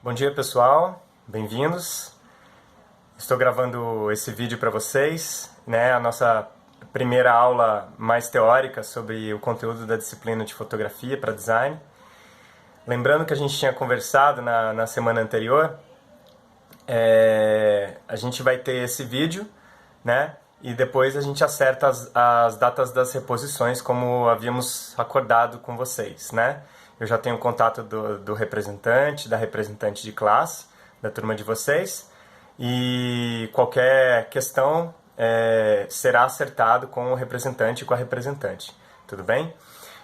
Bom dia, pessoal, bem-vindos. Estou gravando esse vídeo para vocês, a nossa primeira aula mais teórica sobre o conteúdo da disciplina de fotografia para design. Lembrando que a gente tinha conversado na semana anterior, a gente vai ter esse vídeo, e depois a gente acerta as datas das reposições, como havíamos acordado com vocês, Eu já tenho contato do representante, da representante de classe, da turma de vocês, e qualquer questão será acertado com o representante e com a representante, tudo bem?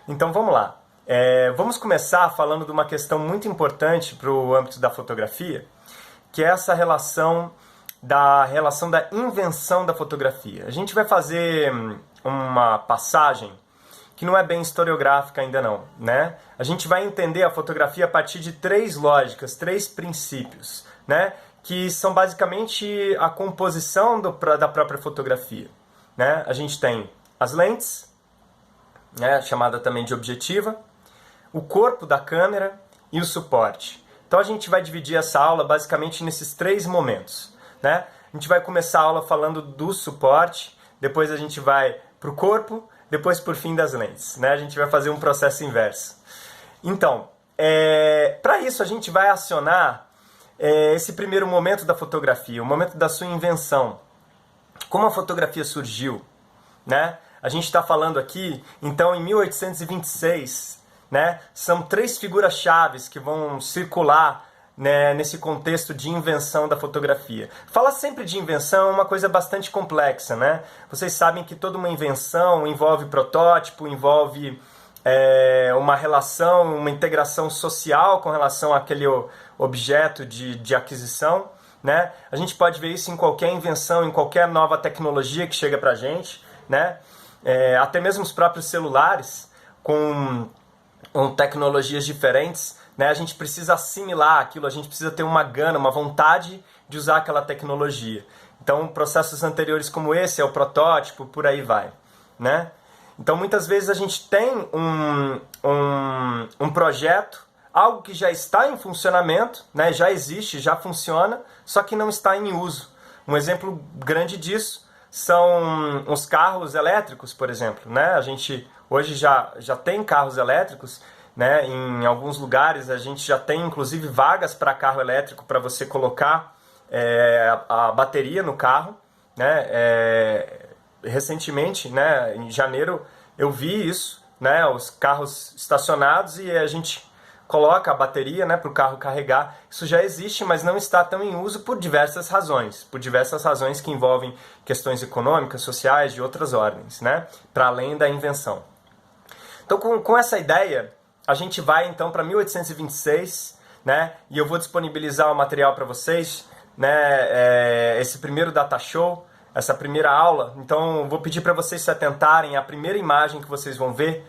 Então vamos lá. Vamos começar falando de uma questão muito importante para o âmbito da fotografia, que é essa relação da invenção da fotografia. A gente vai fazer uma passagem que não é bem historiográfica ainda não, A gente vai entender a fotografia a partir de três lógicas, três princípios, Que são basicamente a composição da própria fotografia, A gente tem as lentes, chamada também de objetiva, o corpo da câmera e o suporte. Então a gente vai dividir essa aula basicamente nesses três momentos, A gente vai começar a aula falando do suporte, depois a gente vai para o corpo, depois por fim das lentes, A gente vai fazer um processo inverso. Então, para isso a gente vai acionar esse primeiro momento da fotografia, o momento da sua invenção. Como a fotografia surgiu, A gente está falando aqui, então, em 1826, São três figuras chaves que vão circular nesse contexto de invenção da fotografia. Falar sempre de invenção é uma coisa bastante complexa, Vocês sabem que toda uma invenção envolve protótipo, envolve uma relação, uma integração social com relação àquele objeto de aquisição, A gente pode ver isso em qualquer invenção, em qualquer nova tecnologia que chega pra gente, Até mesmo os próprios celulares, com tecnologias diferentes, A gente precisa assimilar aquilo, a gente precisa ter uma gana, uma vontade de usar aquela tecnologia. Então, processos anteriores como esse, é o protótipo, por aí vai, Então, muitas vezes a gente tem um projeto, algo que já está em funcionamento, já existe, já funciona, só que não está em uso. Um exemplo grande disso são os carros elétricos, por exemplo, A gente hoje já tem carros elétricos, Em alguns lugares a gente já tem inclusive vagas para carro elétrico para você colocar a bateria no carro, Recentemente, em janeiro, eu vi isso, os carros estacionados e a gente coloca a bateria para o carro carregar. Isso já existe, mas não está tão em uso por diversas razões que envolvem questões econômicas, sociais, de outras ordens, para além da invenção. Então, com essa ideia, a gente vai então para 1826, E eu vou disponibilizar o material para vocês, Esse primeiro data show, essa primeira aula. Então, vou pedir para vocês se atentarem à primeira imagem que vocês vão ver,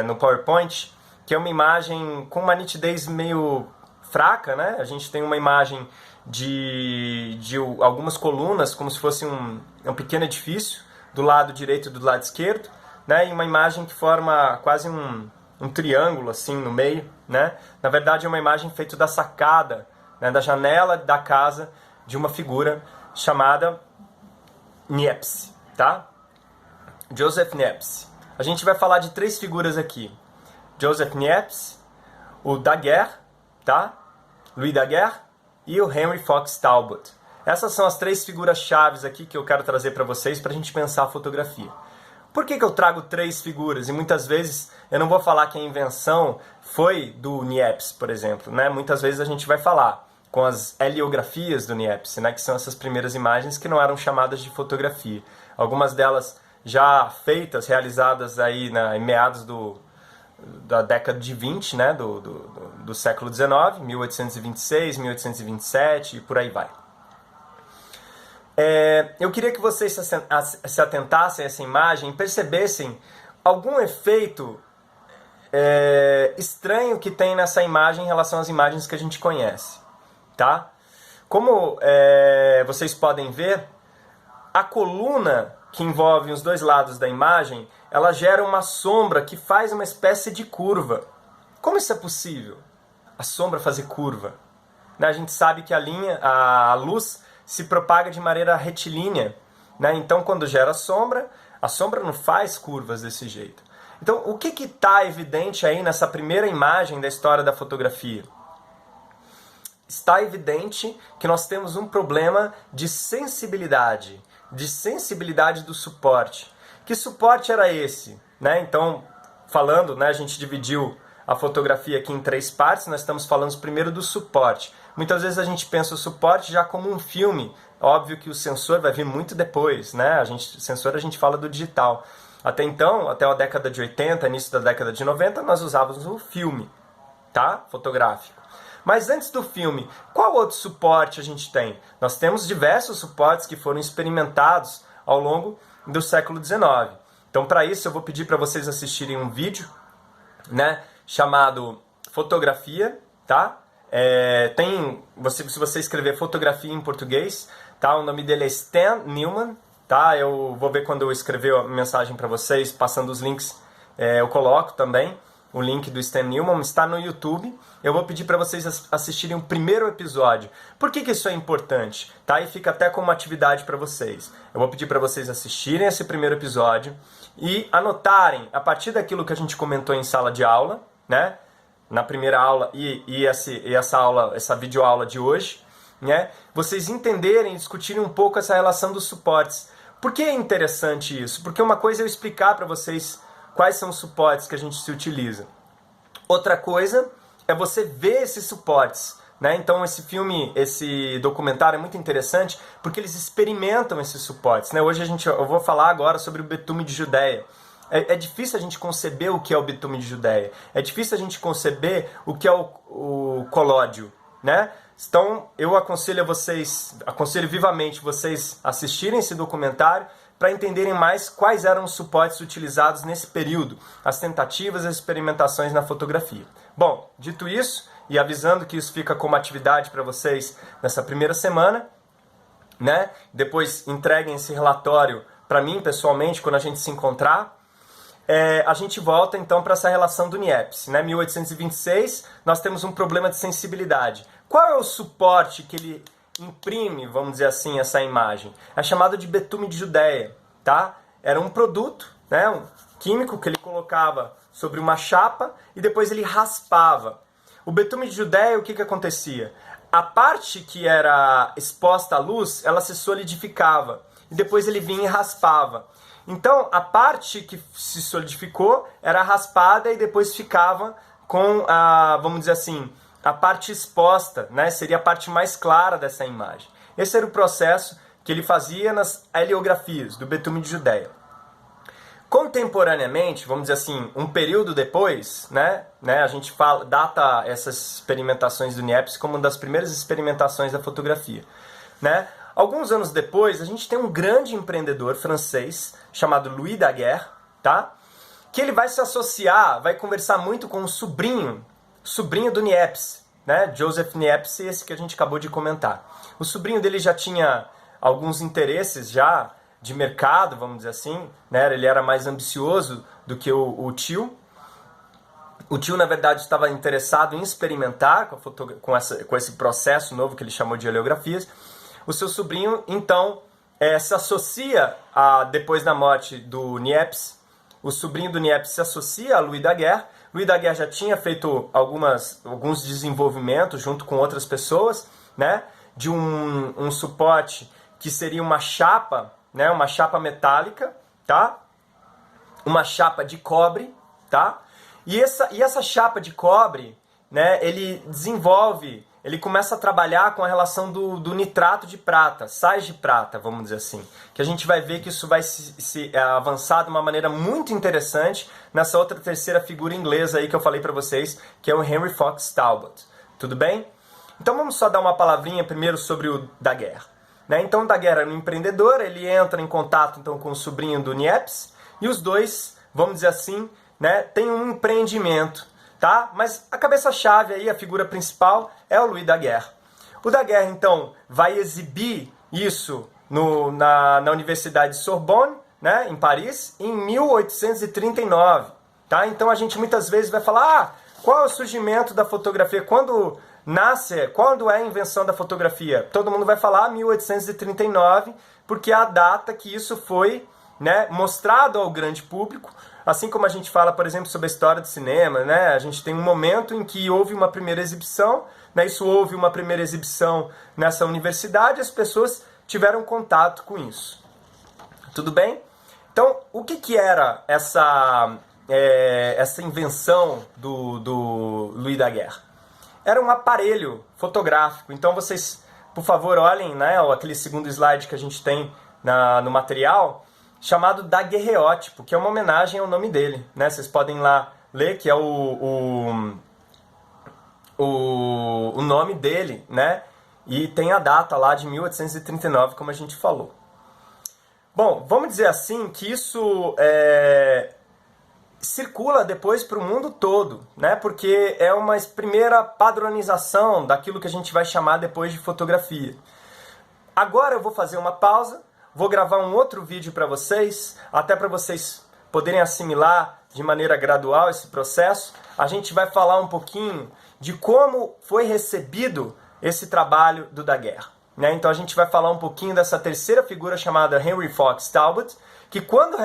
no PowerPoint, que é uma imagem com uma nitidez meio fraca, A gente tem uma imagem de algumas colunas, como se fosse um pequeno edifício, do lado direito e do lado esquerdo, E uma imagem que forma quase um triângulo assim no meio, Na verdade é uma imagem feita da sacada, da janela da casa de uma figura chamada Niepce, Joseph Niepce. A gente vai falar de três figuras aqui: Joseph Niepce, o Daguerre, Louis Daguerre e o Henry Fox Talbot. Essas são as três figuras chaves aqui que eu quero trazer para vocês para a gente pensar a fotografia. Por que eu trago três figuras? E muitas vezes eu não vou falar que a invenção foi do Niepce, por exemplo, Muitas vezes a gente vai falar com as heliografias do Niepce, que são essas primeiras imagens que não eram chamadas de fotografia. Algumas delas já feitas, realizadas aí em meados da década de 20, do século XIX, 1826, 1827 e por aí vai. Eu queria que vocês se atentassem a essa imagem e percebessem algum efeito estranho que tem nessa imagem em relação às imagens que a gente conhece, Como vocês podem ver, a coluna que envolve os dois lados da imagem, ela gera uma sombra que faz uma espécie de curva. Como isso é possível? A sombra fazer curva, né? A gente sabe que a luz se propaga de maneira retilínea, né? Então, quando gera sombra, a sombra não faz curvas desse jeito. Então, o que está evidente aí nessa primeira imagem da história da fotografia? Está evidente que nós temos um problema de sensibilidade do suporte. Que suporte era esse? Né? Então, falando, né, a gente dividiu a fotografia aqui em 3 partes, nós estamos falando primeiro do suporte. Muitas vezes a gente pensa o suporte já como um filme. Óbvio que o sensor vai vir muito depois, né? Sensor a gente fala do digital. Até então, até a década de 80, início da década de 90, nós usávamos o filme, tá? Fotográfico. Mas antes do filme, qual outro suporte a gente tem? Nós temos diversos suportes que foram experimentados ao longo do século XIX. Então, para isso, eu vou pedir para vocês assistirem um vídeo, né, chamado Fotografia, tá? Se você escrever fotografia em português, tá? O nome dele é Stan Newman, tá? Eu vou ver quando eu escrever a mensagem para vocês, passando os links, eu coloco também. O link do Stan Newman está no YouTube. Eu vou pedir para vocês assistirem o primeiro episódio. Por que isso é importante? Tá? E fica até como uma atividade para vocês. Eu vou pedir para vocês assistirem esse primeiro episódio e anotarem, a partir daquilo que a gente comentou em sala de aula, né? Na primeira aula essa videoaula de hoje, né? Vocês entenderem e discutirem um pouco essa relação dos suportes. Por que é interessante isso? Porque uma coisa é eu explicar para vocês quais são os suportes que a gente se utiliza. Outra coisa é você ver esses suportes, né? Então esse documentário é muito interessante porque eles experimentam esses suportes, né? Hoje eu vou falar agora sobre o betume de Judeia. É difícil a gente conceber o que é o betume de Judeia. É difícil a gente conceber o que é o colódio, né? Então eu aconselho vivamente vocês assistirem esse documentário para entenderem mais quais eram os suportes utilizados nesse período, as tentativas e as experimentações na fotografia. Bom, dito isso, e avisando que isso fica como atividade para vocês nessa primeira semana, né? Depois entreguem esse relatório para mim, pessoalmente, quando a gente se encontrar. A gente volta então para essa relação do Niepce. Né? 1826, nós temos um problema de sensibilidade. Qual é o suporte que ele imprime, vamos dizer assim, essa imagem? É chamado de betume de Judeia, tá? Era um produto, né, um químico que ele colocava sobre uma chapa e depois ele raspava. O betume de Judeia, o que acontecia? A parte que era exposta à luz, ela se solidificava e depois ele vinha e raspava. Então, a parte que se solidificou era raspada e depois ficava com vamos dizer assim, a parte exposta, né? Seria a parte mais clara dessa imagem. Esse era o processo que ele fazia nas heliografias do betume de Judeia. Contemporaneamente, vamos dizer assim, um período depois, né, a gente data essas experimentações do Niepce como uma das primeiras experimentações da fotografia. Né? Alguns anos depois, a gente tem um grande empreendedor francês chamado Louis Daguerre, tá? Que ele vai se associar, vai conversar muito com o sobrinho do Niepce, né? Joseph Niepce, esse que a gente acabou de comentar. O sobrinho dele já tinha alguns interesses já de mercado, vamos dizer assim, né? Ele era mais ambicioso do que o tio. O tio, na verdade, estava interessado em experimentar com esse processo novo que ele chamou de heliografias. O seu sobrinho, então, se associa, depois da morte do Niepce, o sobrinho do Niepce se associa a Louis Daguerre. Louis Daguerre já tinha feito alguns desenvolvimentos junto com outras pessoas, né, de um suporte que seria uma chapa, né, uma chapa metálica, tá? Uma chapa de cobre, tá? E essa chapa de cobre, né, ele começa a trabalhar com a relação do nitrato de prata, sais de prata, vamos dizer assim. Que a gente vai ver que isso vai se avançar de uma maneira muito interessante nessa outra terceira figura inglesa aí que eu falei para vocês, que é o Henry Fox Talbot. Tudo bem? Então vamos só dar uma palavrinha primeiro sobre o Daguerre. Né? Então o Daguerre é um empreendedor, ele entra em contato então, com o sobrinho do Niepce, e os dois, vamos dizer assim, né, têm um empreendimento. Tá? Mas a cabeça-chave aí, a figura principal, é o Louis Daguerre. O Daguerre, então, vai exibir isso na Universidade de Sorbonne, né, em Paris, em 1839. Tá? Então a gente muitas vezes vai falar, qual é o surgimento da fotografia? Quando nasce, quando é a invenção da fotografia? Todo mundo vai falar 1839, porque é a data que isso foi, né, mostrado ao grande público. Assim como a gente fala, por exemplo, sobre a história do cinema, né? A gente tem um momento em que houve uma primeira exibição, né? Isso houve uma primeira exibição nessa universidade, as pessoas tiveram contato com isso. Tudo bem? Então, o que era essa invenção do Louis Daguerre? Era um aparelho fotográfico. Então, vocês, por favor, olhem, né, aquele segundo slide que a gente tem no material, chamado daguerreótipo, que é uma homenagem ao nome dele, né? Vocês podem lá ler que é o nome dele, né? E tem a data lá de 1839, como a gente falou. Bom, vamos dizer assim que isso circula depois para o mundo todo, né? Porque é uma primeira padronização daquilo que a gente vai chamar depois de fotografia. Agora eu vou fazer uma pausa. Vou gravar um outro vídeo para vocês, até para vocês poderem assimilar de maneira gradual esse processo. A gente vai falar um pouquinho de como foi recebido esse trabalho do Daguerre, né? Então a gente vai falar um pouquinho dessa terceira figura chamada Henry Fox Talbot, que quando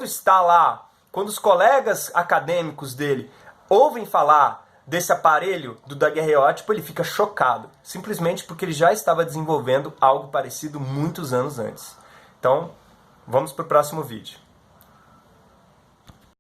está lá, quando os colegas acadêmicos dele ouvem falar desse aparelho do daguerreótipo, ele fica chocado, simplesmente porque ele já estava desenvolvendo algo parecido muitos anos antes. Então, vamos para o próximo vídeo.